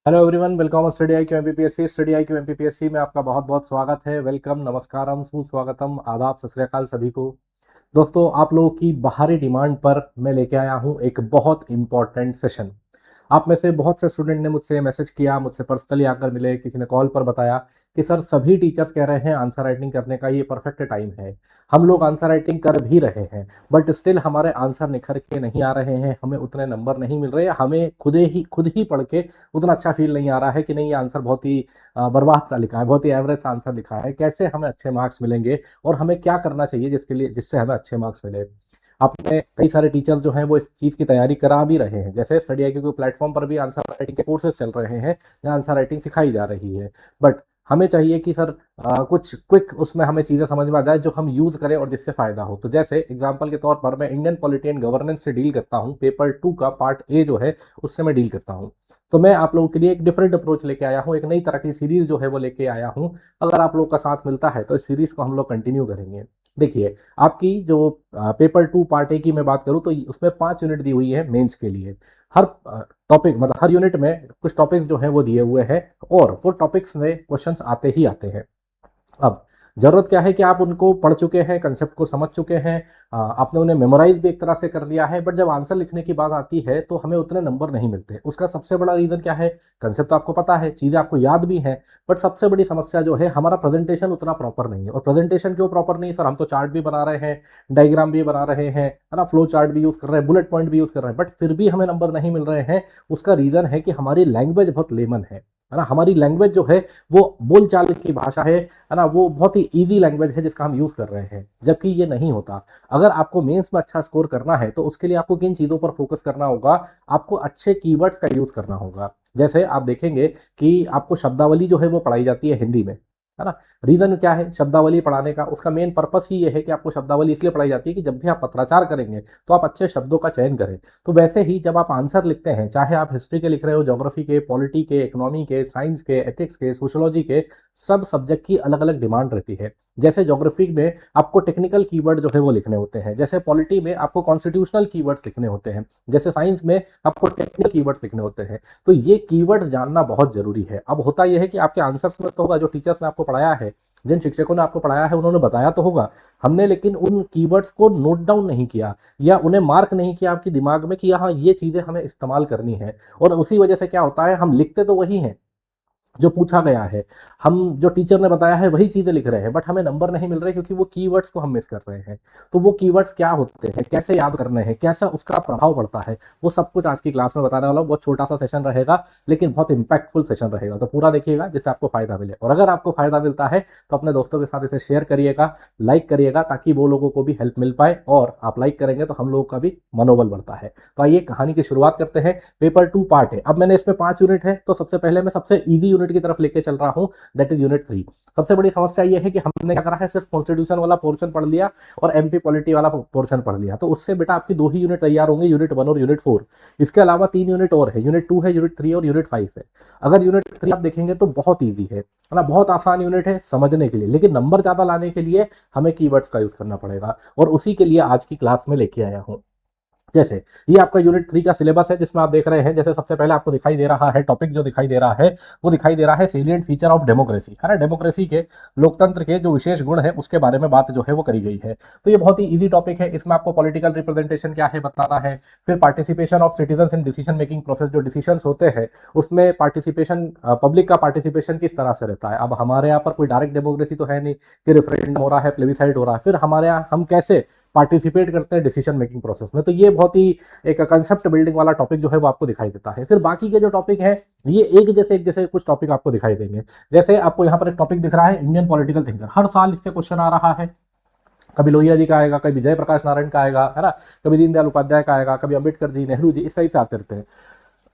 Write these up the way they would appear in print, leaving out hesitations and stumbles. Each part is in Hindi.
Hello everyone, welcome on study I Q MPPSC. Study I Q MPPSC में आपका बहुत बहुत स्वागत है। वेलकम, नमस्कारम, सुस्वागतम, आदाब, सत श्री अकाल सभी को। दोस्तों, आप लोगों की बाहरी डिमांड पर मैं लेके आया हूँ एक बहुत इंपॉर्टेंट सेशन। आप में से बहुत से स्टूडेंट ने मुझसे मैसेज किया, मुझसे पर्सनली आकर मिले, किसी ने कॉल पर बताया कि सर सभी टीचर्स कह रहे हैं आंसर राइटिंग करने का ये परफेक्ट टाइम है। हम लोग आंसर राइटिंग कर भी रहे हैं बट स्टिल हमारे आंसर निखर के नहीं आ रहे हैं, हमें उतने नंबर नहीं मिल रहे, हमें खुद ही पढ़ के उतना अच्छा फील नहीं आ रहा है कि नहीं ये आंसर बहुत ही बर्बाद सा लिखा है, बहुत ही एवरेज सा आंसर लिखा है, कैसे हमें अच्छे मार्क्स मिलेंगे और हमें क्या करना चाहिए जिससे हमें अच्छे मार्क्स मिले। आपने कई सारे टीचर जो हैं वो इस चीज़ की तैयारी करा भी रहे हैं, जैसे स्टडी आई के प्लेटफॉर्म पर भी आंसर राइटिंग के कोर्सेज चल रहे हैं जहाँ आंसर राइटिंग सिखाई जा रही है। बट हमें चाहिए कि सर कुछ क्विक उसमें हमें चीज़ें समझ में आ जाए जो हम यूज़ करें और जिससे फ़ायदा हो। तो जैसे एग्जांपल के तौर पर मैं इंडियन पॉलिटी एंड गवर्नेंस से डील करता हूँ, पेपर 2 का पार्ट ए जो है उससे मैं डील करता हूँ। तो मैं आप लोगों के लिए एक डिफरेंट अप्रोच लेके आया हूँ, एक नई तरह की सीरीज जो है वो लेके आया हूँ। अगर आप लोग का साथ मिलता है तो इस सीरीज को हम लोग कंटिन्यू करेंगे। देखिए, आपकी जो पेपर 2 पार्ट ए की मैं बात करूँ तो उसमें 5 यूनिट दी हुई है मेंस के लिए। हर टॉपिक मतलब हर यूनिट में कुछ टॉपिक्स जो हैं वो दिए हुए हैं और वो टॉपिक्स में क्वेश्चंस आते ही आते हैं। अब जरूरत क्या है कि आप उनको पढ़ चुके हैं, कंसेप्ट को समझ चुके हैं, आपने उन्हें मेमोराइज भी एक तरह से कर लिया है, बट जब आंसर लिखने की बात आती है तो हमें उतने नंबर नहीं मिलते। उसका सबसे बड़ा रीजन क्या है? कंसेप्ट तो आपको पता है, चीज़ें आपको याद भी हैं, बट सबसे बड़ी समस्या जो है हमारा प्रेजेंटेशन उतना प्रॉपर नहीं है। और प्रेजेंटेशन क्यों प्रॉपर नहीं सर? हम तो चार्ट भी बना रहे हैं, डायग्राम भी बना रहे हैं, है ना, फ्लो चार्ट भी यूज़ कर रहे हैं, बुलेट पॉइंट भी यूज़ कर रहे हैं, बट फिर भी हमें नंबर नहीं मिल रहे हैं। उसका रीज़न है कि हमारी लैंग्वेज बहुत लेमन है ना। हमारी लैंग्वेज जो है वो बोलचाल की भाषा है ना, वो बहुत ही इजी लैंग्वेज है जिसका हम यूज़ कर रहे हैं, जबकि ये नहीं होता। अगर आपको मेंस में अच्छा स्कोर करना है तो उसके लिए आपको किन चीज़ों पर फोकस करना होगा? आपको अच्छे कीवर्ड्स का यूज़ करना होगा। जैसे आप देखेंगे कि आपको शब्दावली जो है वो पढ़ाई जाती है हिंदी में, है ना। रीज़न क्या है शब्दावली पढ़ाने का? उसका मेन पर्पस ही ये है कि आपको शब्दावली इसलिए पढ़ाई जाती है कि जब भी आप पत्राचार करेंगे तो आप अच्छे शब्दों का चयन करें। तो वैसे ही जब आप आंसर लिखते हैं, चाहे आप हिस्ट्री के लिख रहे हो, ज्योग्राफी के, पॉलिटी के, इकोनॉमी के, साइंस के, एथिक्स के, सोशोलॉजी के, सब सब्जेक्ट की अलग अलग डिमांड रहती है। जैसे ज्योग्राफी में आपको टेक्निकल कीवर्ड जो है वो लिखने होते हैं, जैसे पॉलिटी में आपको कॉन्स्टिट्यूशनल कीवर्ड्स लिखने होते हैं, जैसे साइंस में आपको टेक्निकल कीवर्ड्स लिखने होते हैं। तो ये कीवर्ड्स जानना बहुत जरूरी है। अब होता यह है कि आपके आंसर्स में तो होगा, जो टीचर्स ने आपको पढ़ाया है, जिन शिक्षकों ने आपको पढ़ाया है उन्होंने बताया तो होगा, हमने लेकिन उन कीवर्ड्स को नोट डाउन नहीं किया या उन्हें मार्क नहीं किया आपके दिमाग में कि हाँ ये चीज़ें हमें इस्तेमाल करनी है। और उसी वजह से क्या होता है, हम लिखते तो वही हैं जो पूछा गया है, हम जो टीचर ने बताया है वही चीज़ें लिख रहे हैं, बट हमें नंबर नहीं मिल रहे क्योंकि वो कीवर्ड्स को हम मिस कर रहे हैं। तो वो कीवर्ड्स क्या होते हैं, कैसे याद करने हैं, कैसा उसका प्रभाव पड़ता है, वो सब कुछ आज की क्लास में बताने वाला हूं। बहुत छोटा सा सेशन रहेगा लेकिन बहुत इंपैक्टफुल सेशन रहेगा, तो पूरा देखिएगा जिससे आपको फायदा मिले। और अगर आपको फायदा मिलता है तो अपने दोस्तों के साथ इसे शेयर करिएगा, लाइक करिएगा, ताकि वो लोगों को भी हेल्प मिल पाए, और आप लाइक करेंगे तो हम लोगों का भी मनोबल बढ़ता है। तो आइए कहानी की शुरुआत करते हैं। पेपर 2 पार्ट है। अब मैंने इसमें 5 यूनिट है, तो सबसे पहले मैं सबसे इजी यूनिट की तरफ लेके चल रहा हूं, दैट इज यूनिट 3। सबसे बड़ी समस्या यह है कि हमने क्या करा है, सिर्फ कॉन्स्टिट्यूशन वाला पोर्शन पढ़ लिया और एमपी पॉलिटी वाला पोर्शन पढ़ लिया। तो उससे बेटा आपकी 2 ही यूनिट तैयार होंगे, यूनिट 1 और यूनिट 4। इसके अलावा 3 यूनिट और है, यूनिट 2 है, यूनिट 3 और यूनिट 5 है। अगर यूनिट 3 आप देखेंगे तो बहुत ईजी है ना, बहुत आसान यूनिट है समझने के लिए, लेकिन नंबर ज्यादा लाने के लिए हमें कीवर्ड्स का यूज करना पड़ेगा, और उसी के लिए आज की क्लास में लेके आया हूं। जैसे ये आपका यूनिट 3 का सिलेबस है जिसमें आप देख रहे हैं, जैसे सबसे पहले आपको दिखाई दे रहा है टॉपिक, जो दिखाई दे रहा है वो दिखाई दे रहा है सेलिएंट फीचर ऑफ डेमोक्रेसी, है ना। डेमोक्रेसी के, लोकतंत्र के जो विशेष गुण है उसके बारे में बात जो है वो करी गई है। तो ये बहुत ही इजी टॉपिक है। इसमें आपको पॉलिटिकल रिप्रेजेंटेशन क्या है बताना है, फिर participation of citizen in decision making process, जो डिसीजन होते हैं उसमें पार्टिसिपेशन, पब्लिक का पार्टिसिपेशन किस तरह से रहता है। अब हमारे यहाँ पर कोई डायरेक्ट डेमोक्रेसी तो है नहीं कि रेफरेंडम हो रहा है, प्लेबिसाइड हो रहा है, फिर हमारे यहाँ हम कैसे पार्टिसिपेट करते हैं डिसीजन मेकिंग प्रोसेस में। तो ये बहुत ही एक कंसेप्ट बिल्डिंग वाला टॉपिक जो है वो आपको दिखाई देता है। फिर बाकी के जो टॉपिक है ये एक जैसे कुछ टॉपिक आपको दिखाई देंगे। जैसे आपको यहाँ पर एक टॉपिक दिख रहा है इंडियन पॉलिटिकल थिंकर, हर साल इससे क्वेश्चन आ रहा है। कभी लोहिया जी का आएगा, कभी जयप्रकाश नारायण का आएगा, है ना, कभी दीनदयाल उपाध्याय का आएगा, कभी अम्बेडकर जी, नेहरू जी, इस टाइप से आते रहते हैं।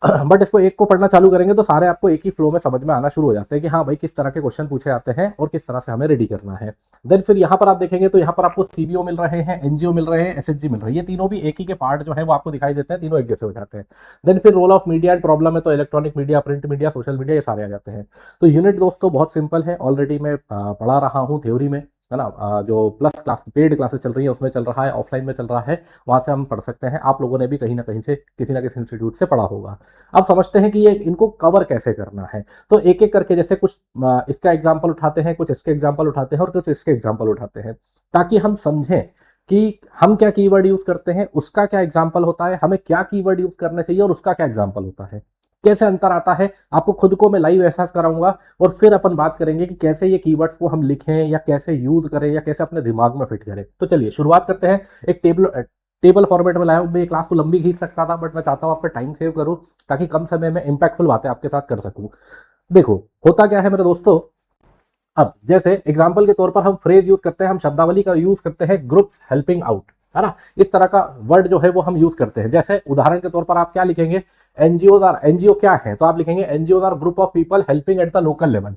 बट इसको एक को पढ़ना चालू करेंगे तो सारे आपको एक ही फ्लो में समझ में आना शुरू हो जाते हैं कि हाँ भाई किस तरह के क्वेश्चन पूछे जाते हैं और किस तरह से हमें रेडी करना है। देन फिर यहाँ पर आप देखेंगे तो यहाँ पर आपको सीबीओ मिल रहे हैं, एनजीओ मिल रहे हैं, एसएचजी मिल रहे हैं। ये तीनों भी एक ही के पार्ट जो है वो आपको दिखाई देते हैं, तीनों एक जैसे हो जाते हैं। देन फिर role of media and problem है, तो electronic media, print media, social media, ये सारे आ जाते हैं। तो यूनिट दोस्तों बहुत सिंपल है, ऑलरेडी मैं पढ़ा रहा हूँ थ्योरी में, है ना, जो प्लस क्लास पेड क्लासेस चल रही है उसमें चल रहा है, ऑफलाइन में चल रहा है, वहाँ से हम पढ़ सकते हैं। आप लोगों ने भी कहीं ना कहीं से किसी ना किसी इंस्टीट्यूट से पढ़ा होगा। अब समझते हैं कि ये इनको कवर कैसे करना है। तो एक एक करके जैसे कुछ इसका एग्जाम्पल उठाते हैं, कुछ इसके एग्जाम्पल उठाते हैं और कुछ इसके एग्जाम्पल उठाते हैं, ताकि हम समझें कि हम क्या कीवर्ड यूज करते हैं, उसका क्या एग्जाम्पल होता है, हमें क्या कीवर्ड यूज करने चाहिए और उसका क्या एग्जाम्पल होता है, कैसे अंतर आता है। आपको खुद को मैं लाइव एहसास कराऊंगा और फिर अपन बात करेंगे कि कैसे ये कीवर्ड्स को हम लिखें या कैसे यूज करें या कैसे अपने दिमाग में फिट करें। तो चलिए शुरुआत करते हैं। एक टेबल फॉर्मेट में लाया हूं। मैं ये क्लास को लंबी खींच सकता था, बट मैं चाहता हूं आपका टाइम सेव करूं ताकि कम समय में इंपैक्टफुल बातें आपके साथ कर सकूं। देखो होता क्या है मेरे दोस्तों, अब जैसे एग्जाम्पल के तौर पर हम फ्रेज यूज करते हैं, हम शब्दावली का यूज करते हैं, ग्रुप्स हेल्पिंग आउट, है ना, इस तरह का वर्ड जो है वो हम यूज करते हैं। जैसे उदाहरण के तौर पर आप क्या लिखेंगे, एनजीओ आर, एनजीओ क्या है, तो आप लिखेंगे NGO are group of people helping at the local level,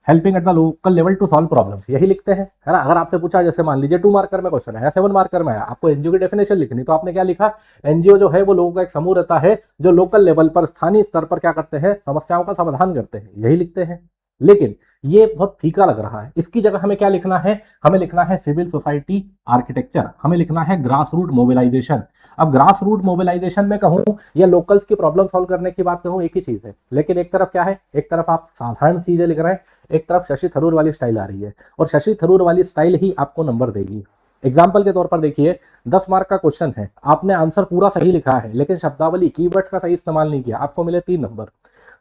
helping at the local level to solve problems, यही लिखते हैं, है ना। अगर आपसे पूछा, जैसे मान लीजिए 2 मार्कर में क्वेश्चन है या 7 मार्कर में है, आपको एनजीओ की डेफिनेशन लिखनी, तो आपने क्या लिखा, एनजीओ जो है वो लोगों का एक समूह रहता है जो लोकल लेवल पर, स्थानीय स्तर पर क्या करते हैं, समस्याओं का समाधान करते हैं, यही लिखते हैं। लेकिन ये बहुत फीका लग रहा है, इसकी जगह हमें क्या लिखना है, हमें लिखना है सिविल सोसाइटी आर्किटेक्चर, हमें लिखना है ग्रास रूट मोबिलाइजेशन। अब ग्रास रूट मोबिलाइजेशन में कहूं या लोकल्स की प्रॉब्लम सॉल्व करने की बात कहूं, एक ही चीज है, लेकिन एक तरफ क्या है, एक तरफ आप साधारण चीजें लिख रहे हैं, एक तरफ शशि थरूर वाली स्टाइल आ रही है, और शशि थरूर वाली स्टाइल ही आपको नंबर देगी। एग्जाम्पल के तौर पर देखिए, 10 मार्क का क्वेश्चन है, आपने आंसर पूरा सही लिखा है लेकिन शब्दावली कीवर्ड्स का सही इस्तेमाल नहीं किया, आपको मिले 3 नंबर।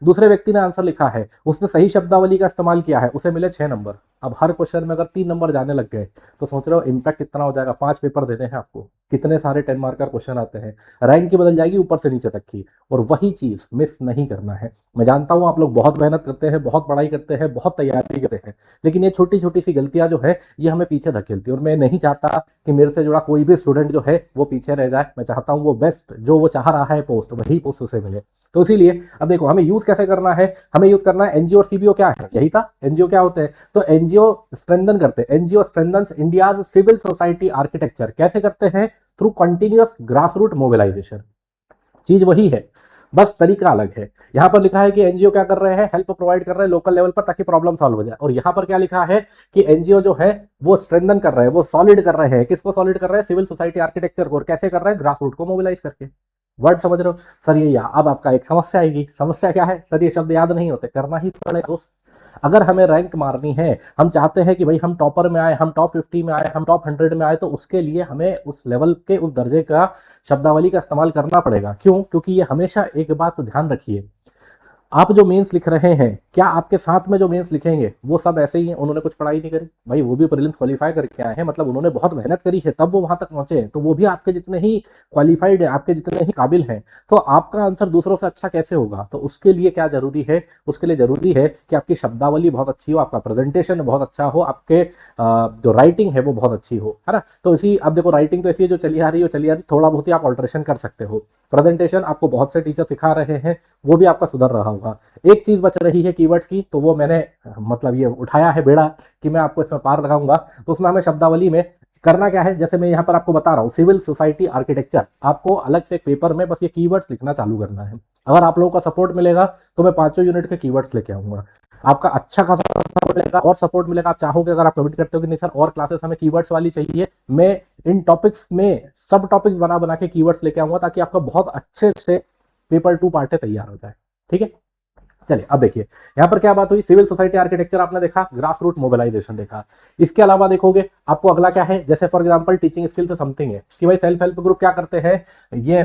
दूसरे व्यक्ति ने आंसर लिखा है, उसने सही शब्दावली का इस्तेमाल किया है, उसे मिले 6 नंबर। अब हर क्वेश्चन में अगर 3 नंबर जाने लग गए तो सोच रहे हो इम्पैक्ट कितना हो जाएगा। 5 पेपर देने हैं आपको, कितने सारे 10 मार्क का क्वेश्चन आते हैं, रैंक की बदल जाएगी ऊपर से नीचे तक की, और वही चीज मिस नहीं करना है। मैं जानता हूं आप लोग बहुत मेहनत करते हैं, बहुत पढ़ाई करते हैं, बहुत तैयारी करते हैं, लेकिन ये छोटी छोटी सी गलतियां जो है ये हमें पीछे धकेलती है, और मैं नहीं चाहता कि मेरे से जुड़ा कोई भी स्टूडेंट जो है वो पीछे रह जाए। मैं चाहता हूं वो बेस्ट जो वो चाह रहा है पोस्ट, वही पोस्ट उसे मिले। तो इसीलिए अब देखो हमें यूज कैसे करना है, हमें यूज करना है एनजीओ और सीबीओ क्या है, यही था। एनजीओ क्या होते हैं, तो एनजीओ स्ट्रेंथन करते हैं, NGO strengthens India's civil society architecture, कैसे करते हैं, through continuous grass root mobilisation. चीज वही है, बस तरीका अलग है। यहां पर लिखा है कि एनजीओ क्या कर रहे हैं, हेल्प प्रोवाइड कर रहे हैं लोकल लेवल पर ताकि प्रॉब्लम सॉल्व हो जाए, और यहां पर क्या लिखा है कि एनजीओ जो है वो स्ट्रेंथन कर रहे हैं, वो सॉलिड कर रहे हैं, किसको सॉलिड कर रहे हैं, सिविल सोसाइटी आर्किटेक्चर को, और कैसे कर रहे हैं, ग्रास रूट को मोबिलाइज करके। वर्ड समझ रहे हो सर, ये या अब आपका एक समस्या आएगी, समस्या क्या है सर, ये शब्द याद नहीं होते, करना ही पड़ेगा दोस्त। अगर हमें रैंक मारनी है, हम चाहते हैं कि भाई हम टॉपर में आए, हम टॉप 50 में आए, हम टॉप 100 में आए, तो उसके लिए हमें उस लेवल के, उस दर्जे का शब्दावली का इस्तेमाल करना पड़ेगा। क्यों, क्योंकि ये हमेशा एक बात ध्यान रखिए, आप जो मेंस लिख रहे हैं, क्या आपके साथ में जो मेंस लिखेंगे वो सब ऐसे ही हैं, उन्होंने कुछ पढ़ाई नहीं करी भाई, वो भी प्रीलिम्स क्वालिफाई करके आए हैं, मतलब उन्होंने बहुत मेहनत करी है तब वो वहां तक पहुंचे हैं, तो वो भी आपके जितने ही क्वालिफाइड है, आपके जितने ही काबिल हैं। तो आपका आंसर दूसरों से अच्छा कैसे होगा, तो उसके लिए क्या जरूरी है, उसके लिए जरूरी है कि आपकी शब्दावली बहुत अच्छी हो, आपका प्रेजेंटेशन बहुत अच्छा हो, आपके जो राइटिंग है वो बहुत अच्छी हो, है ना। तो इसी, अब देखो राइटिंग तो ऐसी है जो चली आ रही है, चली आ रही, थोड़ा बहुत ही आप ऑल्ट्रेशन कर सकते हो। प्रेजेंटेशन आपको बहुत से टीचर सिखा रहे हैं, वो भी आपका सुधर रहा होगा। एक चीज बच रही है कीवर्ड्स की, तो वो मैंने मतलब ये उठाया है बेड़ा कि मैं आपको इसमें पार लगाऊंगा। तो उसमें हमें शब्दावली में करना क्या है, जैसे मैं यहाँ पर आपको बता रहा हूँ सिविल सोसाइटी आर्किटेक्चर, आपको अलग से एक पेपर में बस ये कीवर्ड्स लिखना चालू करना है। अगर आप लोगों का सपोर्ट मिलेगा तो मैं 5 यूनिट के कीवर्ड्स लेके आऊंगा, आपका अच्छा खासा सपोर्ट मिलेगा, और सपोर्ट मिलेगा, आप चाहोगे, अगर आप कमिट करते हो कि नहीं सर और क्लासेस हमें कीवर्ड्स वाली चाहिए, मैं इन टॉपिक्स में सब टॉपिक्स बना बना के कीवर्ड्स लेके आऊंगा, ताकि आपका बहुत अच्छे से पेपर 2 पार्ट तैयार हो जाए। ठीक है, चलिए अब देखिए यहां पर क्या बात हुई, सिविल सोसाइटी आर्किटेक्चर आपने देखा, ग्रास रूट मोबिलाइजेशन देखा। इसके अलावा देखोगे आपको अगला क्या है, जैसे फॉर एग्जांपल टीचिंग स्किल से समथिंग है कि भाई सेल्फ हेल्प ग्रुप क्या करते हैं, ये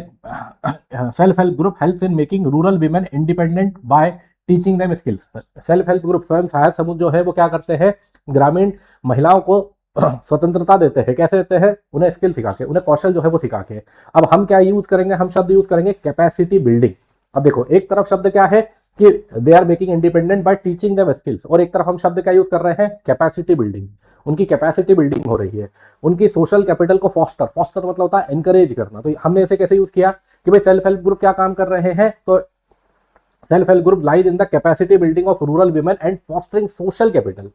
self help group helps in making rural women independent by teaching them skills. Self help group, स्वयं सहायता समूह जो है वो क्या करते हैं, ग्रामीण महिलाओं को स्वतंत्रता देते हैं, कैसे देते हैं, उन्हें स्किल सिखा के, उन्हें कौशल जो है वो सिखा के। अब हम क्या यूज करेंगे, हम शब्द यूज करेंगे कैपेसिटी बिल्डिंग। अब देखो एक तरफ शब्द क्या है कि they are making independent by teaching them skills, और एक तरफ हम शब्द क्या यूज कर रहे हैं, कैपेसिटी बिल्डिंग। उनकी कैपेसिटी बिल्डिंग हो रही है, उनकी सोशल कैपिटल को फॉस्टर, फॉस्टर मतलब होता है एनकरेज करना। तो हमने इसे कैसे यूज किया कि भाई सेल्फ हेल्प ग्रुप क्या काम कर रहे हैं, तो self help group lies in the capacity building of rural women and fostering social capital.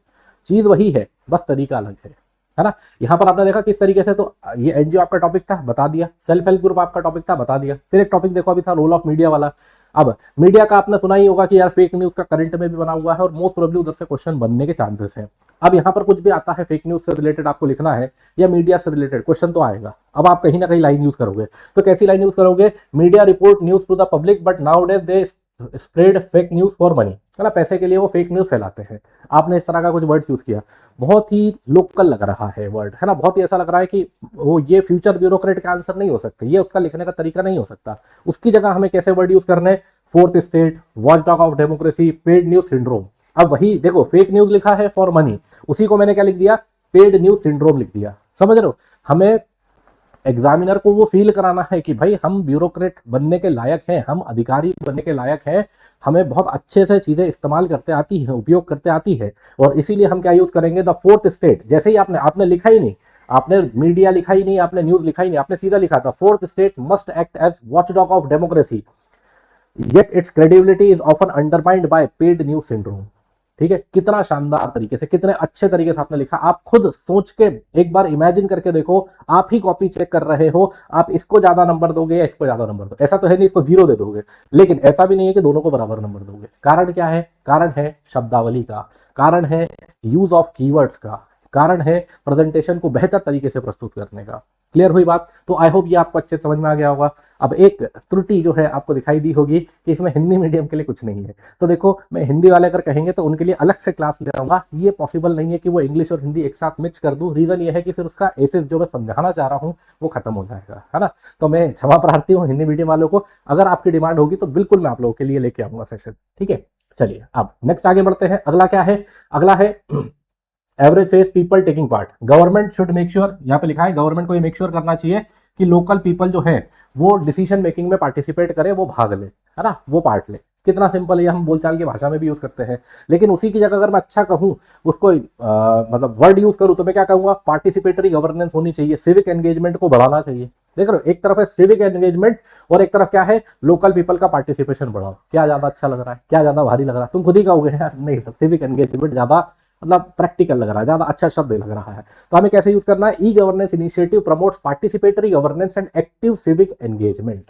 चीज वही है, बस तरीका अलग है ना। यहां पर आपने देखा किस तरीके से, तो ये एनजीओ आपका टॉपिक था, बता दिया, सेल्फ हेल्प ग्रुप आपका टॉपिक था, बता दिया। फिर एक टॉपिक देखो अभी था रोल ऑफ मीडिया वाला। अब मीडिया का आपने सुना ही होगा कि यार फेक न्यूज का करंट में भी बना हुआ है और मोस्ट प्रोबेबली उधर से क्वेश्चन बनने के चांसेस हैं। अब यहाँ पर कुछ भी आता है फेक न्यूज से रिलेटेड आपको लिखना है या मीडिया से रिलेटेड क्वेश्चन तो आएगा। अब आप कहीं ना कहीं लाइन यूज करोगे, तो कैसी लाइन यूज करोगे? Media report news to the public but nowadays they spread fake news for money, है ना, पैसे के लिए वो फेक न्यूज फैलाते हैं। आपने इस तरह का कुछ वर्ड्स यूज किया, बहुत ही लोकल लग रहा है वर्ड, है ना, बहुत ही ऐसा लग रहा है कि वो ये फ्यूचर ब्यूरोक्रेट का आंसर नहीं हो सकता, ये उसका लिखने का तरीका नहीं हो सकता। उसकी जगह हमें कैसे वर्ड यूज करने? Fourth state, watchdog of democracy, paid news syndrome. अब वही देखो, फेक न्यूज लिखा है फॉर मनी, उसी को मैंने क्या लिख दिया? पेड न्यूज सिंड्रोम लिख दिया। समझ रहे हो? हमें एग्जामिनर को वो फील कराना है कि भाई हम ब्यूरोक्रेट बनने के लायक हैं, हम अधिकारी बनने के लायक हैं, हमें बहुत अच्छे से चीजें इस्तेमाल करते आती है, उपयोग करते आती है, और इसीलिए हम क्या यूज करेंगे? The fourth state. जैसे ही आपने लिखा ही नहीं, आपने मीडिया लिखा ही नहीं, आपने न्यूज लिखा ही नहीं, आपने सीधा लिखा था fourth state must act as watchdog of democracy yet its credibility is often undermined by paid news syndrome. ठीक है, कितना शानदार तरीके से, कितने अच्छे तरीके से आपने लिखा। आप खुद सोच के एक बार इमेजिन करके देखो, आप ही कॉपी चेक कर रहे हो, आप इसको ज्यादा नंबर दोगे या इसको ज्यादा नंबर दोगे? ऐसा तो है नहीं इसको 0 दे दोगे, लेकिन ऐसा भी नहीं है कि दोनों को बराबर नंबर दोगे। कारण क्या है? कारण है शब्दावली का, कारण है यूज ऑफ कीवर्ड्स का, कारण है प्रेजेंटेशन को बेहतर तरीके से प्रस्तुत करने का। क्लियर हुई बात? तो आई होप ये आपको अच्छे समझ में आ गया होगा। अब एक त्रुटि जो है आपको दिखाई दी होगी कि इसमें हिंदी मीडियम के लिए कुछ नहीं है। तो देखो, मैं हिंदी वाले अगर कहेंगे तो उनके लिए अलग से क्लास ले आऊंगा, ये पॉसिबल नहीं है कि वो इंग्लिश और हिंदी एक साथ मिक्स कर दूं। रीजन ये है कि फिर उसका एसेंस जो मैं समझाना चाह रहा हूँ वो खत्म हो जाएगा, है ना। तो मैं क्षमा प्रार्थी हूँ हिंदी मीडियम वालों को, अगर आपकी डिमांड होगी तो बिल्कुल मैं आप लोगों के लिए लेके आऊंगा सेशन। ठीक है, चलिए अब नेक्स्ट आगे बढ़ते हैं। अगला क्या है? अगला है average face people taking part. Government should make sure, यहाँ पे लिखा है गवर्नमेंट को ये मेक श्योर करना चाहिए कि लोकल पीपल जो है वो डिसीजन मेकिंग में पार्टिसिपेट करे, वो भाग ले, है ना, वो पार्ट ले। कितना सिंपल है, हम बोलचाल की भाषा में भी यूज करते हैं। लेकिन उसी की जगह अगर मैं अच्छा कहूँ, उसको मतलब वर्ड यूज करूँ, तो मैं क्या कहूँगा? पार्टिसिपेटरी गवर्नेंस होनी चाहिए, सिविक एंगेजमेंट को बढ़ाना चाहिए। देख रहे हो, एक तरफ है सिविक एंगेजमेंट और एक तरफ क्या है? लोकल पीपल का पार्टिसिपेशन बढ़ाओ। क्या ज्यादा अच्छा लग रहा है? क्या ज्यादा भारी लग रहा है? तुम खुद ही कहोगे यार नहीं, सिविक एंगेजमेंट ज्यादा मतलब प्रैक्टिकल लग रहा है, ज्यादा अच्छा शब्द लग रहा है। तो हमें कैसे यूज करना है? E governance initiative promotes participatory governance and active civic engagement.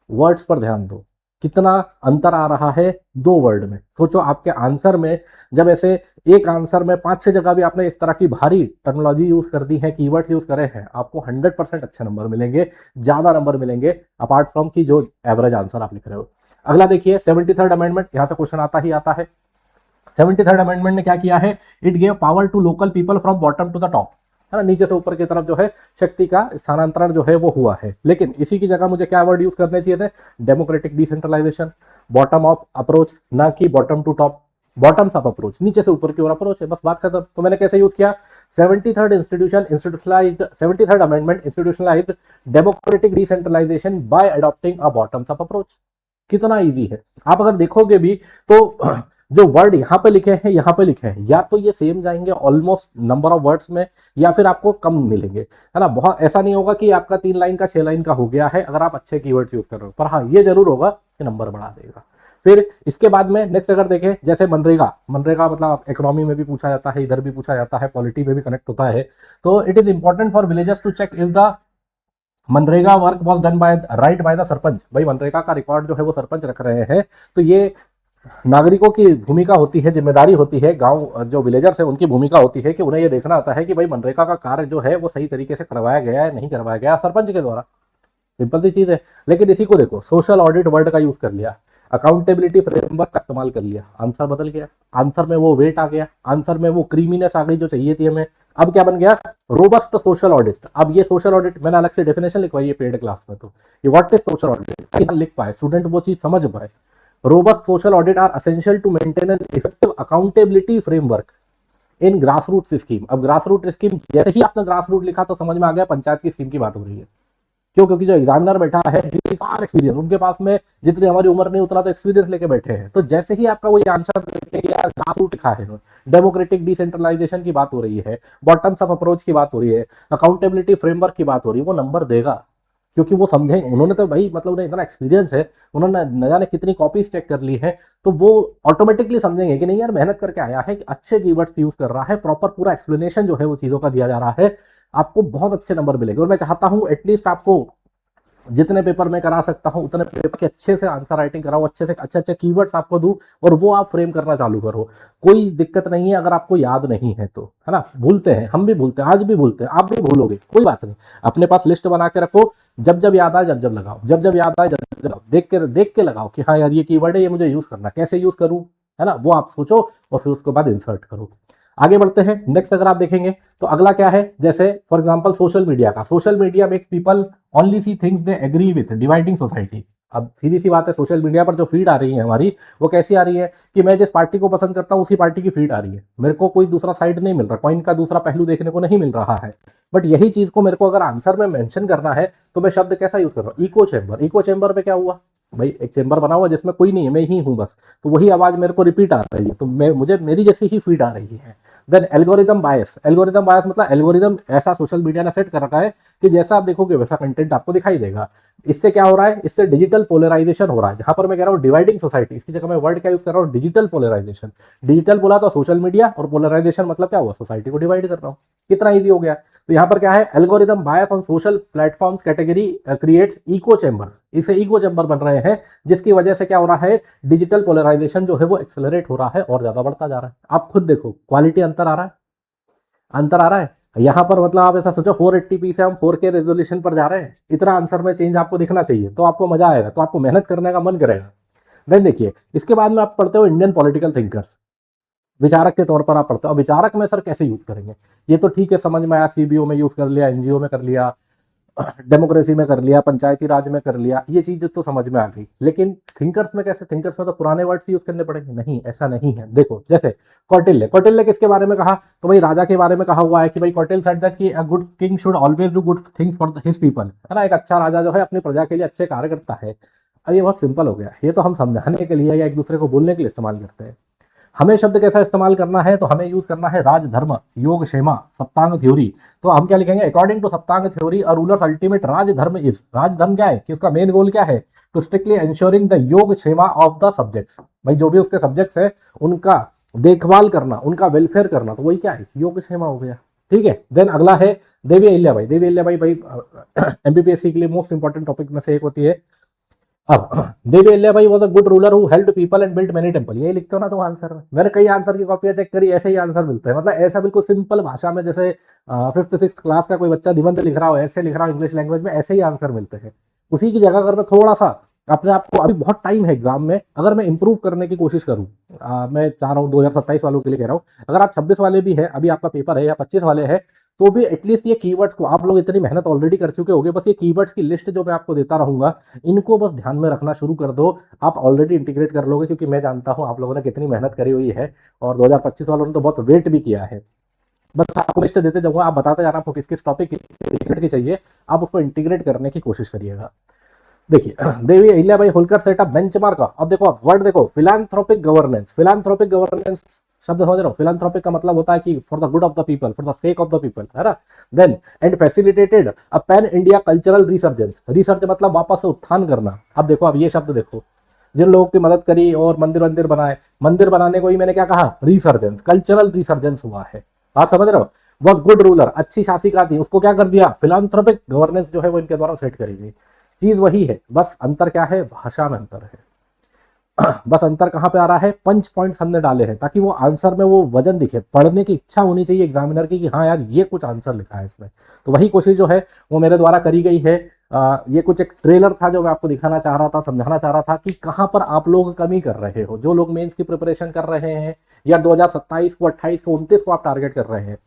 Words पर ध्यान दो, कितना अंतर आ रहा है दो वर्ड में। सोचो आपके आंसर में, जब ऐसे एक आंसर में 5-6 जगह भी आपने इस तरह की भारी टर्मिनोलॉजी यूज कर दी है, कीवर्ड्स यूज करे हैं, आपको 100% अच्छे नंबर मिलेंगे, ज्यादा नंबर मिलेंगे अपार्ट फ्रॉम की जो एवरेज आंसर आप लिख रहे हो। अगला देखिए 73rd अमेंडमेंट, यहां से क्वेश्चन आता ही आता है। 73rd अमेंडमेंट ने क्या किया है? It gave power to local people from bottom to the top, है ना, नीचे से ऊपर की तरफ जो है शक्ति का स्थानांतरण जो है वो हुआ है। लेकिन इसी की जगह मुझे क्या वर्ड यूज करने चाहिए थे? Democratic decentralization, bottom up approach, ना कि bottom to top. Bottom up approach, नीचे से ऊपर की ओर अप्रोच है, बस बात खत्म। तो मैंने कैसे यूज किया? 73rd amendment institutionalized democratic decentralization by adopting a bottom up approach. कितना इजी है। आप अगर देखोगे भी तो जो वर्ड यहाँ पे लिखे हैं, यहाँ पे लिखे हैं, या तो ये सेम जाएंगे ऑलमोस्ट नंबर ऑफ वर्ड्स में, या फिर आपको कम मिलेंगे, है ना। बहुत ऐसा नहीं होगा कि आपका 3 लाइन का 6 लाइन का हो गया है अगर आप अच्छे कीवर्ड्स यूज कर रहे हो, पर हाँ ये जरूर होगा कि नंबर बढ़ा देगा। फिर इसके बाद में नेक्स्ट अगर देखें, जैसे मनरेगा, मनरेगा मतलब इकोनॉमी में भी पूछा जाता है, इधर भी पूछा जाता है, पॉलिटी में भी कनेक्ट होता है। तो it is important for villagers to check if the मनरेगा work was done by right by the sarpanch. भाई मनरेगा का रिकॉर्ड जो है वो सरपंच रख रहे हैं, तो ये नागरिकों की भूमिका होती है, जिम्मेदारी होती है, गांव जो विलेजर्स है उनकी भूमिका होती है कि उन्हें यह देखना आता है कि भाई मनरेगा का कार्य जो है वो सही तरीके से करवाया गया है, नहीं करवाया गया सरपंच के द्वारा। सिंपल सी चीज है। लेकिन इसी को देखो, सोशल ऑडिट वर्ड का यूज कर लिया, अकाउंटेबिलिटी फ्रेमवर्क का इस्तेमाल कर लिया, आंसर बदल गया, आंसर में वो वेट आ गया, आंसर में वो क्रीमीनेस आ गई जो चाहिए थी हमें। अब क्या बन गया? Robust social audit. अब ये सोशल ऑडिट मैंने अलग से डेफिनेशन लिखवाई है पेड क्लास में, तो ये व्हाट इज सोशल ऑडिट लिख पाए स्टूडेंट, वो चीज समझ पाए। Robust social audit are essential to maintain an effective accountability framework in grass root scheme. अब ग्रास रूट स्कीम, जैसे ही आपने ग्रास रूट लिखा तो समझ में आ गया पंचायत की स्कीम की बात हो रही है। क्यों? क्योंकि जो एग्जामिनर बैठा है एक्सपीरियंस, उनके पास में जितनी हमारी उम्र नहीं उतना तो एक्सपीरियंस लेके बैठे हैं। तो जैसे ही आपका वो आंसर ग्रास रूट लिखा है, डेमोक्रेटिक डिसेंट्रलाइजेशन की बात हो रही है, बॉटम्स अप अप्रोच की बात हो रही है, अकाउंटेबिलिटी फ्रेमवर्क की बात हो रही है, वो नंबर देगा। क्योंकि वो समझे, उन्होंने तो भाई मतलब उन्हें इतना एक्सपीरियंस है, उन्होंने न जाने कितनी कॉपीज चेक कर ली है, तो वो ऑटोमेटिकली समझेंगे कि नहीं यार मेहनत करके आया है, कि अच्छे कीवर्ड्स यूज कर रहा है, प्रॉपर पूरा एक्सप्लेनेशन जो है वो चीजों का दिया जा रहा है, आपको बहुत अच्छे नंबर मिलेंगे। और मैं चाहता हूं एटलीस्ट आपको जितने पेपर में करा सकता हूं उतने पेपर के अच्छे से आंसर राइटिंग कराओ, अच्छे से अच्छे अच्छे कीवर्ड्स आपको दूं और वो आप फ्रेम करना चालू करो। कोई दिक्कत नहीं है अगर आपको याद नहीं है तो, है ना। भूलते हैं, हम भी भूलते हैं, आज भी भूलते हैं, आप भी भूलोगे, कोई बात नहीं। अपने पास लिस्ट बना के रखो, जब जब याद आए जब जब लगाओ, जब जब याद आए जब जब लगाओ, देख के लगाओ कि हाँ यार ये कीवर्ड है, ये मुझे यूज करना, कैसे यूज करूं, है ना, वो आप सोचो और फिर उसके बाद इंसर्ट करो। आगे बढ़ते हैं। नेक्स्ट अगर आप देखेंगे तो अगला क्या है, जैसे फॉर एग्जांपल सोशल मीडिया का, social media makes people only see things they agree with, dividing society. अब सीधी सी बात है, सोशल मीडिया पर जो फीड आ रही है हमारी, वो कैसी आ रही है कि मैं जिस पार्टी को पसंद करता हूं उसी पार्टी की फीड आ रही है, मेरे को कोई दूसरा साइड नहीं मिल रहा, कॉइन का दूसरा पहलू देखने को नहीं मिल रहा है। बट यही चीज को मेरे को अगर आंसर में मेंशन करना है तो मैं शब्द कैसा यूज कर रहा हूँ, इको चेंबर। इको चेंबर में क्या हुआ भाई, एक चेंबर बना हुआ जिसमें कोई नहीं है, मैं ही हूं बस, तो वही आवाज मेरे को रिपीट आ रही है, तो मुझे मेरी जैसी ही फीड आ रही है। देन एल्गोरिदम बायस, एल्गोरिदम बायस मतलब एल्गोरिदम ऐसा सोशल मीडिया ने सेट कर रखा है कि जैसा आप देखोगे वैसा कंटेंट आपको दिखाई देगा। इससे क्या हो रहा है, इससे डिजिटल पोलराइजेशन हो रहा है। जहां पर मैं कह रहा हूँ डिवाइडिंग सोसाइटी, इसकी जगह मैं वर्ड क्या यूज कर रहा हूँ, डिजिटल पोलराइजेशन। डिजिटल बोला तो सोशल मीडिया, और पोलराइजेशन मतलब क्या हुआ, सोसाइटी को डिवाइड कर रहा हूँ। कितना ईजी हो गया। तो यहाँ पर क्या है, algorithm bias on social platforms category creates echo chambers, इसे इको चेंबर बन रहे हैं, जिसकी वजह से क्या हो रहा है, डिजिटल पोलराइजेशन जो है वो एक्सेलरेट हो रहा है और ज्यादा बढ़ता जा रहा है। आप खुद देखो क्वालिटी अंतर आ रहा है, अंतर आ रहा है। यहाँ पर मतलब आप ऐसा सोचो 480p से हम 4K रेजोल्यूशन पर जा रहे हैं, इतना आंसर में चेंज आपको दिखना चाहिए, तो आपको मजा आएगा, तो आपको मेहनत करने का मन करेगा। देन देखिए, इसके बाद में आप पढ़ते हो इंडियन पॉलिटिकल थिंकर्स, विचारक के तौर पर आप पढ़ते हो। विचारक में सर कैसे यूज करेंगे, ये तो ठीक है, समझ में आया, सीबीओ में यूज कर लिया, एनजीओ में कर लिया, डेमोक्रेसी में कर लिया, पंचायती राज में कर लिया, ये चीज तो समझ में आ गई। लेकिन थिंकर्स में कैसे, थिंकर्स में तो पुराने वर्ड्स यूज करने पड़ेंगे, नहीं ऐसा नहीं है। देखो जैसे कौटिल्य, कौटिल्य किसके बारे में कहा, तो भाई राजा के बारे में कहा हुआ है कि भाई कौटिल्य सेड दैट कि a good king should always do good things for his people, है ना। एक अच्छा राजा जो है अपनी प्रजा के लिए अच्छे कार्य करता है। अब ये बहुत सिंपल हो गया, ये तो हम समझाने के लिए या एक दूसरे को बोलने के लिए इस्तेमाल करते हैं। हमें शब्द कैसा इस्तेमाल करना है, तो हमें यूज करना है राजधर्म, योग क्षेमा, सप्तांग थ्योरी। तो हम क्या लिखेंगे, according to Saptang theory a rulers ultimate Rajdharma is, राजधर्म क्या है कि उसका मेन गोल क्या है, टू स्ट्रिक्टली एंश्योरिंग द योग क्षेमा ऑफ द सब्जेक्ट्स। भाई जो भी उसके सब्जेक्ट्स है उनका देखभाल करना, उनका वेलफेयर करना, तो वही क्या है, योग क्षेमा हो गया। ठीक है। देन अगला है देवी अहिल्याबाई। देवी अहिल्याबाई भाई एमपीपीएससी के लिए मोस्ट इंपॉर्टेंट टॉपिक में से एक होती है। अब Devi Ahilyabai was a good ruler who helped people and built many temple, यही लिखते हो ना तुम आंसर में। मैंने कई आंसर की कॉपियां चेक करी, ऐसे ही आंसर मिलते हैं, मतलब ऐसा बिल्कुल सिंपल भाषा में, जैसे 5th 6th क्लास का कोई बच्चा निबंध लिख रहा हो, ऐसे लिख रहा हो इंग्लिश लैंग्वेज में, ऐसे ही आंसर मिलते हैं। उसी की जगह अगर मैं थोड़ा सा अपने आप को, अभी बहुत टाइम है एग्जाम में, अगर मैं इंप्रूव करने की कोशिश करूँ, मैं चाह रहा हूँ 2027 वालों के लिए कह रहा हूँ, अगर आप 26 वाले भी है, अभी आपका पेपर है, या 25 वाले हैं, तो भी एटलीस्ट ये कीवर्ड्स को, आप लोग इतनी मेहनत ऑलरेडी कर चुके होंगे, बस ये कीवर्ड्स की लिस्ट जो मैं आपको देता रहूंगा, इनको बस ध्यान में रखना शुरू कर दो, आप ऑलरेडी इंटीग्रेट कर लोगे, क्योंकि मैं जानता हूं आप लोगों ने कितनी मेहनत करी हुई है, और 2025 वालों ने तो बहुत वेट भी किया है। बस आपको लिस्ट देते जाऊंगा, आप बताते जाना आपको किस किस टॉपिक की चाहिए, आप उसको इंटीग्रेट करने की कोशिश करिएगा। देखिए Devi Ahilyabai Holkar set up benchmark of, अब देखो आप वर्ड देखो, फिलांथ्रोपिक गवर्नेंस। फिलांथ्रोपिक गवर्नेंस शब्द समझ रहे हो, फिलांथ्रोपिक का मतलब होता है कि for the good of the people, for the sake of the people, है ना। Then and facilitated a pan India cultural resurgence, research मतलब वापस से उत्थान करना। अब देखो, अब ये शब्द देखो, जिन लोगों की मदद करी और मंदिर मंदिर बनाए, मंदिर बनाने को ही मैंने क्या कहा, रिसर्जेंस, कल्चरल रिसर्जेंस हुआ है। बात समझ रहे हो। वॉज गुड रूलर, अच्छी शासिका थी, उसको क्या कर दिया, फिलांथ्रोपिक गवर्नेंस जो है वो इनके द्वारा सेट करी गई। चीज वही है, बस अंतर क्या है, भाषा में अंतर है। बस अंतर कहां पे आ रहा है, पंच पॉइंट्स हमने डाले हैं, ताकि वो आंसर में वो वजन दिखे, पढ़ने की इच्छा होनी चाहिए एग्जामिनर की कि हाँ यार ये कुछ आंसर लिखा है इसमें। तो वही कोशिश जो है वो मेरे द्वारा करी गई है। ये कुछ एक ट्रेलर था जो मैं आपको दिखाना चाह रहा था, समझाना चाह रहा था कि कहां पर आप लोग कमी कर रहे हो, जो लोग मेंस की प्रिपरेशन कर रहे हैं, या 2027 को, 28 को, 29 को आप टारगेट कर रहे हैं।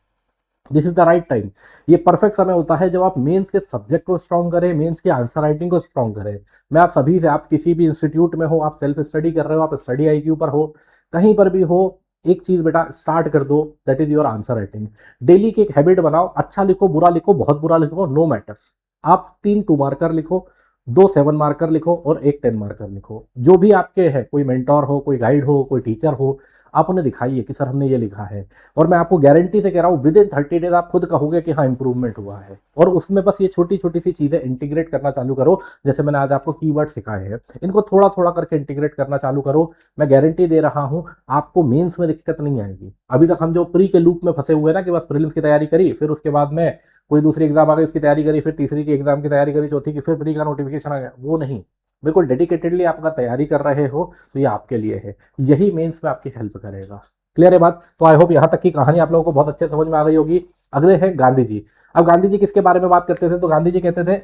This is the right time. ये परफेक्ट समय होता है जब आप मेंस के सब्जेक्ट को स्ट्रॉन्ग करें, मेंस की आंसर राइटिंग को स्ट्रॉन्ग करें। मैं आप सभी से, आप किसी भी इंस्टीट्यूट में हो, आप सेल्फ स्टडी कर रहे हो, आप स्टडी आईक्यू पर हो, कहीं पर भी हो, एक चीज बेटा स्टार्ट कर दो, that is your answer writing. Daily की एक हैबिट बनाओ, अच्छा लिखो, बुरा लिखो, बहुत बुरा लिखो, नो मैटर्स। आप 3 2 मार्कर लिखो, 2 7 मार्कर लिखो, और 1 10 मार्कर लिखो। जो भी आपके है, कोई मेंटोर हो, कोई गाइड हो, कोई टीचर हो, आप उन्हें दिखाइए कि सर हमने ये लिखा है, और मैं आपको गारंटी से कह रहा हूँ विद इन 30 डेज आप खुद कहोगे कि हाँ इंप्रूवमेंट हुआ है। और उसमें बस ये छोटी छोटी सी चीज़ें इंटीग्रेट करना चालू करो, जैसे मैंने आज आपको कीवर्ड सिखाए हैं, इनको थोड़ा थोड़ा करके इंटीग्रेट करना चालू करो। मैं गारंटी दे रहा हूँ आपको मेंस में दिक्कत नहीं आएगी। अभी तक हम जो प्री के लूप में फंसे हुए ना कि बस प्रीलिम्स की तैयारी करी, फिर उसके बाद में कोई दूसरी एग्जाम आ गई उसकी तैयारी करी, फिर तीसरी की एग्जाम की तैयारी करी, चौथी की फिर प्री का नोटिफिकेशन आ गया, वो नहीं। बिल्कुल डेडिकेटेडली आप अगर तैयारी कर रहे हो तो ये आपके लिए है, यही मेंस में आपकी हेल्प करेगा। क्लियर है बात? तो आई होप यहाँ तक की कहानी आप लोगों को बहुत अच्छे समझ में आ गई होगी। अगले हैं गांधी जी। अब गांधी जी किसके बारे में बात करते थे? तो गांधी जी कहते थे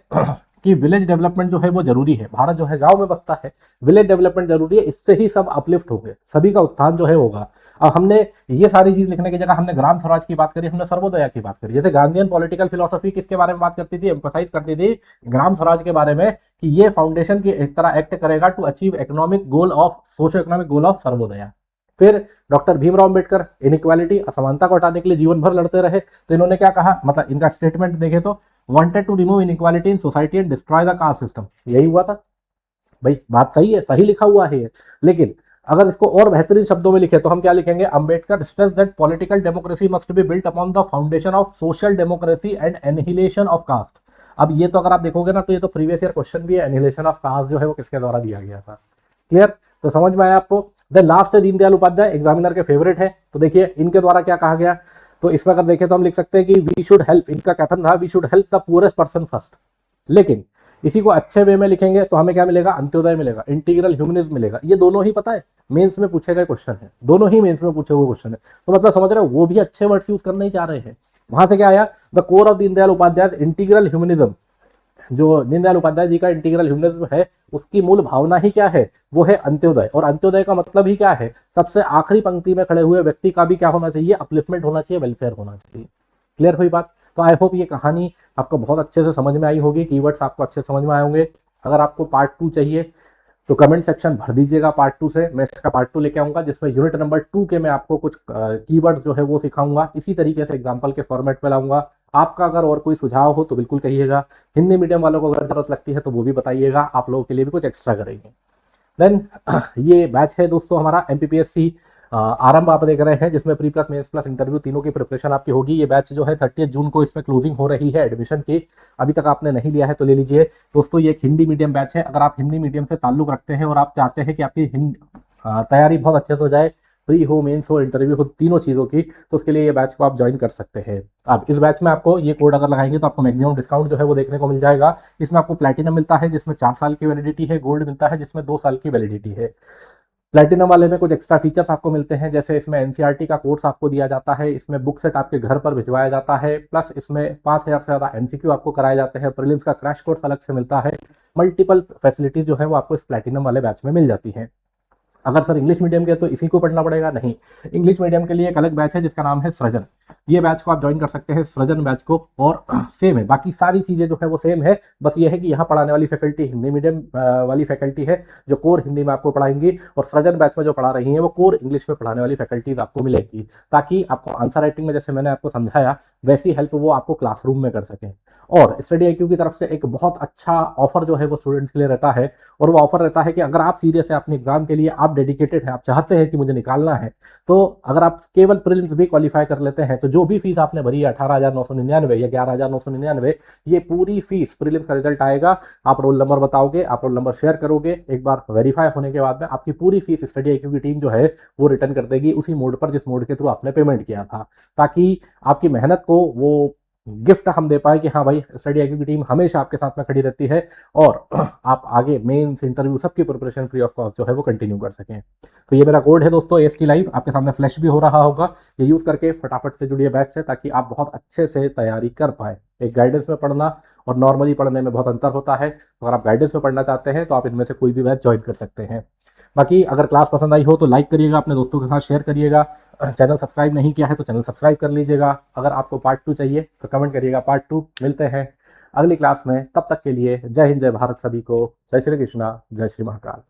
कि विलेज डेवलपमेंट जो है वो जरूरी है, भारत जो है गांव में बसता है, विलेज डेवलपमेंट जरूरी है, इससे ही सब अपलिफ्ट होंगे, सभी का उत्थान जो है होगा। अब हमने ये सारी चीज लिखने की जगह हमने ग्राम स्वराज की बात करी, हमने सर्वोदया की बात करी। जैसे गांधीयन पॉलिटिकल फिलोसफी किसके बारे में बात करती थी, एम्फसाइज करती थी ग्राम स्वराज के बारे में, कि ये फाउंडेशन की एक तरह एक्ट करेगा to achieve economic goal of socio economic goal of Sarvodaya. फिर डॉक्टर भीमराव अंबेडकर इनइक्वालिटी असमानता को हटाने के लिए जीवन भर लड़ते रहे, तो इन्होंने क्या कहा, मतलब इनका स्टेटमेंट देखे तो wanted to remove inequality in society and destroy the caste system, यही हुआ था। भाई बात सही है, सही लिखा हुआ है, लेकिन अगर इसको और बेहतरीन शब्दों में लिखे तो हम क्या लिखेंगे, Ambedkar stress that political democracy must be built upon the foundation of social democracy and annihilation of caste. अब ये तो अगर आप देखोगे ना तो ये तो प्रीवियस ईयर क्वेश्चन भी है, एनहिलेशन ऑफ कास्ट जो है वो किसके द्वारा दिया गया था। क्लियर? तो समझ में आया आपको? The last Deendayal Upadhyaya examiner के फेवरेट है, तो देखिए इनके द्वारा क्या कहा गया। तो इसमें अगर देखें तो हम लिख सकते हैं कि वी शुड हेल्प, इनका कथन था we should help the poorest person first. लेकिन इसी को अच्छे वे में लिखेंगे तो हमें क्या मिलेगा, अंत्योदय मिलेगा, इंटीग्रल ह्यूमनिज्म मिलेगा। ये दोनों ही पता है मेंस में पूछे गए क्वेश्चन है, दोनों ही मेंस में पूछे हुए क्वेश्चन है। तो मतलब समझ रहे हो, वो भी अच्छे वर्ड्स यूज करना ही चाह रहे हैं। वहां से क्या आया, the core of Deendayal Upadhyaya integral humanism. जो दीनदयाल उपाध्याय जी का इंटीग्रल ह्यूमनिज्म है उसकी मूल भावना ही क्या है, वो है अंत्योदय। और अंत्योदय का मतलब ही क्या है, सबसे आखिरी पंक्ति में खड़े हुए व्यक्ति का भी क्या होना चाहिए, अपलिफ्टमेंट होना चाहिए, वेलफेयर होना चाहिए। क्लियर हुई बात? तो आई होप ये कहानी आपको बहुत अच्छे से समझ में आई होगी, कीवर्ड्स आपको अच्छे से समझ में आए होंगे। अगर आपको पार्ट 2 चाहिए तो कमेंट सेक्शन भर दीजिएगा पार्ट 2 से, मैं इसका पार्ट 2 लेके आऊंगा जिसमें यूनिट नंबर 2 के मैं आपको कुछ कीवर्ड जो है वो सिखाऊंगा, इसी तरीके से एग्जाम्पल के फॉर्मेट में लाऊंगा। आपका अगर और कोई सुझाव हो तो बिल्कुल कहिएगा। हिंदी मीडियम वालों को अगर जरूरत लगती है तो वो भी बताइएगा, आप लोगों के लिए भी कुछ एक्स्ट्रा करेंगे। देन ये बैच है दोस्तों हमारा MPPSC आरंभ आप देख रहे हैं, जिसमें pre plus mains plus interview तीनों की प्रिपरेशन आपकी होगी। ये बैच जो है 30 जून को इसमें क्लोजिंग हो रही है एडमिशन की। अभी तक आपने नहीं लिया है तो ले लीजिए दोस्तों। ये एक हिंदी मीडियम बैच है, अगर आप हिंदी मीडियम से ताल्लुक रखते हैं और आप चाहते हैं कि आपकी तैयारी बहुत अच्छे से हो जाए, प्री हो मेंस हो इंटरव्यू हो तीनों चीज़ों की, तो उसके लिए ये बैच को आप ज्वाइन कर सकते हैं। अब इस बैच में आपको ये कोड अगर लगाएंगे तो आपको मैक्सिमम डिस्काउंट जो है वो देखने को मिल जाएगा। इसमें आपको प्लैटिनम मिलता है जिसमें 4 साल की वैलिडिटी है, गोल्ड मिलता है जिसमें 2 साल की वैलिडिटी है। प्लैटिनम वाले में कुछ एक्स्ट्रा फीचर्स आपको मिलते हैं, जैसे इसमें एनसीईआरटी का कोर्स आपको दिया जाता है, इसमें बुक सेट आपके घर पर भिजवाया जाता है, प्लस इसमें 5000 से ज़्यादा एमसीक्यू आपको कराए जाते हैं, प्रीलिम्स का क्रैश कोर्स अलग से मिलता है। मल्टीपल फैसिलिटीज जो है वो आपको इस प्लैटिनम वाले बैच में मिल जाती हैं। अगर सर इंग्लिश मीडियम के तो इसी को पढ़ना पड़ेगा, नहीं, इंग्लिश मीडियम के लिए एक अलग बैच है जिसका नाम है सृजन। ये बैच को आप ज्वाइन कर सकते हैं, सृजन बैच को, और सेम है, बाकी सारी चीज़ें जो है वो सेम है। बस ये है कि यहाँ पढ़ाने वाली फैकल्टी हिंदी मीडियम वाली फैकल्टी है जो कोर हिंदी में आपको पढ़ाएंगी, और सृजन बैच में जो पढ़ा रही है वो कोर इंग्लिश में पढ़ाने वाली फैकल्टीज आपको मिलेगी, ताकि आपको आंसर राइटिंग में जैसे मैंने आपको समझाया वैसी हेल्प वो आपको क्लासरूम में कर सकें। और स्टडी IQ की तरफ से एक बहुत अच्छा ऑफर जो है वो स्टूडेंट्स के लिए रहता है, और वो ऑफर रहता है कि अगर आप सीरियस है अपने एग्जाम के लिए, आप डेडिकेटेड हैं, आप चाहते हैं कि मुझे निकालना है, तो अगर आप केवल प्रीलिम्स भी क्वालिफाई कर लेते हैं तो जो भी फीस आपने भरी है 18,999 या 11,999, ये पूरी फीस प्रीलिम्स का रिजल्ट आएगा, आप रोल नंबर बताओगे, आप रोल नंबर शेयर करोगे, एक बार वेरीफाई होने के बाद में आपकी पूरी फीस स्टडी IQ की टीम जो है वो रिटर्न कर देगी उसी मोड पर जिस मोड के थ्रू आपने पेमेंट किया था, ताकि आपकी मेहनत को वो गिफ्ट हम दे पाए कि हाँ भाई स्टडी IQ की टीम हमेशा आपके साथ में खड़ी रहती है, और आप आगे मेंस इंटरव्यू सबकी प्रिपरेशन फ्री ऑफ कॉस्ट जो है वो कंटिन्यू कर सकें। तो ये मेरा कोड है दोस्तों AST लाइव, आपके सामने फ्लैश भी हो रहा होगा, ये यूज़ करके फटाफट से जुड़िए बैच से, ताकि आप बहुत अच्छे से तैयारी कर पाए। एक गाइडेंस में पढ़ना और नॉर्मली पढ़ने में बहुत अंतर होता है, तो अगर आप गाइडेंस में पढ़ना चाहते हैं तो आप इनमें से कोई भी बैच ज्वाइन कर सकते हैं। बाकी अगर क्लास पसंद आई हो तो लाइक करिएगा, अपने दोस्तों के साथ शेयर करिएगा, चैनल सब्सक्राइब नहीं किया है तो चैनल सब्सक्राइब कर लीजिएगा। अगर आपको पार्ट 2 चाहिए तो कमेंट करिएगा पार्ट 2। मिलते हैं अगली क्लास में, तब तक के लिए जय हिंद, जय भारत सभी को, जय श्री कृष्णा, जय श्री महाकाल।